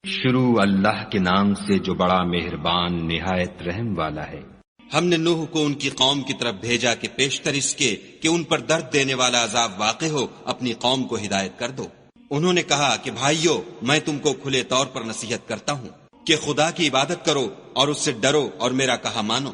شروع اللہ کے نام سے جو بڑا مہربان نہایت رحم والا ہے۔ ہم نے نوح کو ان کی قوم کی طرف بھیجا کہ پیشتر اس کے کہ ان پر درد دینے والا عذاب واقع ہو اپنی قوم کو ہدایت کر دو۔ انہوں نے کہا کہ بھائیو، میں تم کو کھلے طور پر نصیحت کرتا ہوں کہ خدا کی عبادت کرو اور اس سے ڈرو اور میرا کہا مانو۔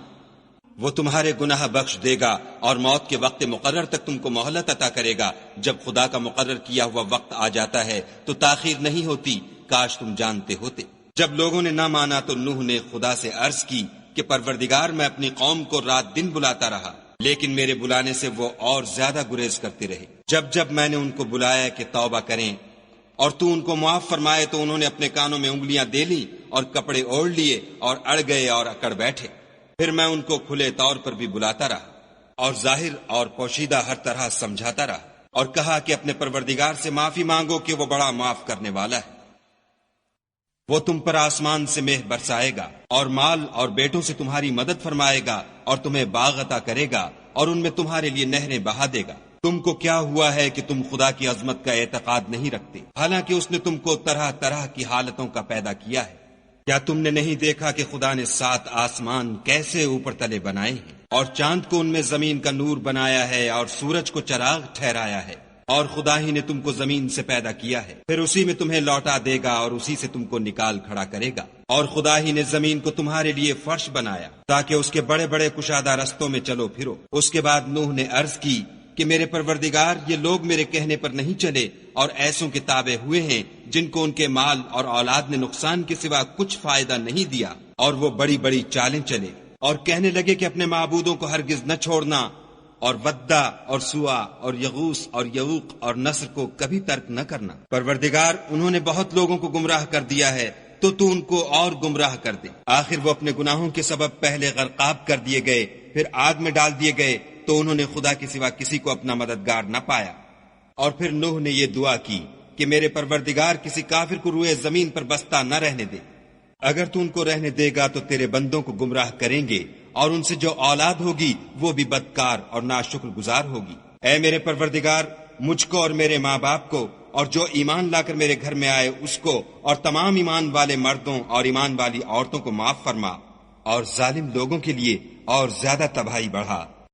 وہ تمہارے گناہ بخش دے گا اور موت کے وقت مقرر تک تم کو مہلت عطا کرے گا۔ جب خدا کا مقرر کیا ہوا وقت آ جاتا ہے تو تاخیر نہیں ہوتی، کاش تم جانتے ہوتے۔ جب لوگوں نے نہ مانا تو نوح نے خدا سے عرض کی کہ پروردگار، میں اپنی قوم کو رات دن بلاتا رہا، لیکن میرے بلانے سے وہ اور زیادہ گریز کرتے رہے۔ جب جب میں نے ان کو بلایا کہ توبہ کریں اور تو ان کو معاف فرمائے تو انہوں نے اپنے کانوں میں انگلیاں دے لیں اور کپڑے اوڑھ لیے اور اڑ گئے اور اکڑ بیٹھے۔ پھر میں ان کو کھلے طور پر بھی بلاتا رہا اور ظاہر اور پوشیدہ ہر طرح سمجھاتا رہا، اور کہا کہ اپنے پروردگار سے معافی مانگو کہ وہ بڑا معاف کرنے والا ہے۔ وہ تم پر آسمان سے مہ برسائے گا اور مال اور بیٹوں سے تمہاری مدد فرمائے گا اور تمہیں باغ عطا کرے گا اور ان میں تمہارے لیے نہریں بہا دے گا۔ تم کو کیا ہوا ہے کہ تم خدا کی عظمت کا اعتقاد نہیں رکھتے، حالانکہ اس نے تم کو طرح طرح کی حالتوں کا پیدا کیا ہے؟ کیا تم نے نہیں دیکھا کہ خدا نے 7 آسمان کیسے اوپر تلے بنائے ہیں، اور چاند کو ان میں زمین کا نور بنایا ہے اور سورج کو چراغ ٹھہرایا ہے؟ اور خدا ہی نے تم کو زمین سے پیدا کیا ہے، پھر اسی میں تمہیں لوٹا دے گا اور اسی سے تم کو نکال کھڑا کرے گا۔ اور خدا ہی نے زمین کو تمہارے لیے فرش بنایا تاکہ اس کے بڑے بڑے کشادہ رستوں میں چلو پھرو۔ اس کے بعد نوح نے عرض کی کہ میرے پروردگار، یہ لوگ میرے کہنے پر نہیں چلے اور ایسوں کے تابع ہوئے ہیں جن کو ان کے مال اور اولاد نے نقصان کے سوا کچھ فائدہ نہیں دیا، اور وہ بڑی بڑی چالیں چلے اور کہنے لگے کہ اپنے معبودوں کو ہرگز نہ چھوڑنا، اور ودہ اور سوا اور یغوس اور یعوق اور نصر کو کبھی ترک نہ کرنا۔ پروردگار، انہوں نے بہت لوگوں کو گمراہ کر دیا ہے، تو ان کو اور گمراہ کر دے۔ آخر وہ اپنے گناہوں کے سبب پہلے غرقاب کر دیے گئے، پھر آگ میں ڈال دیے گئے، تو انہوں نے خدا کے سوا کسی کو اپنا مددگار نہ پایا۔ اور پھر نوح نے یہ دعا کی کہ میرے پروردگار، کسی کافر کو روئے زمین پر بستہ نہ رہنے دے۔ اگر تو ان کو رہنے دے گا تو تیرے بندوں کو گمراہ کریں گے، اور ان سے جو اولاد ہوگی وہ بھی بدکار اور ناشکر گزار ہوگی۔ اے میرے پروردگار، مجھ کو اور میرے ماں باپ کو اور جو ایمان لا کر میرے گھر میں آئے اس کو اور تمام ایمان والے مردوں اور ایمان والی عورتوں کو معاف فرما، اور ظالم لوگوں کے لیے اور زیادہ تباہی بڑھا۔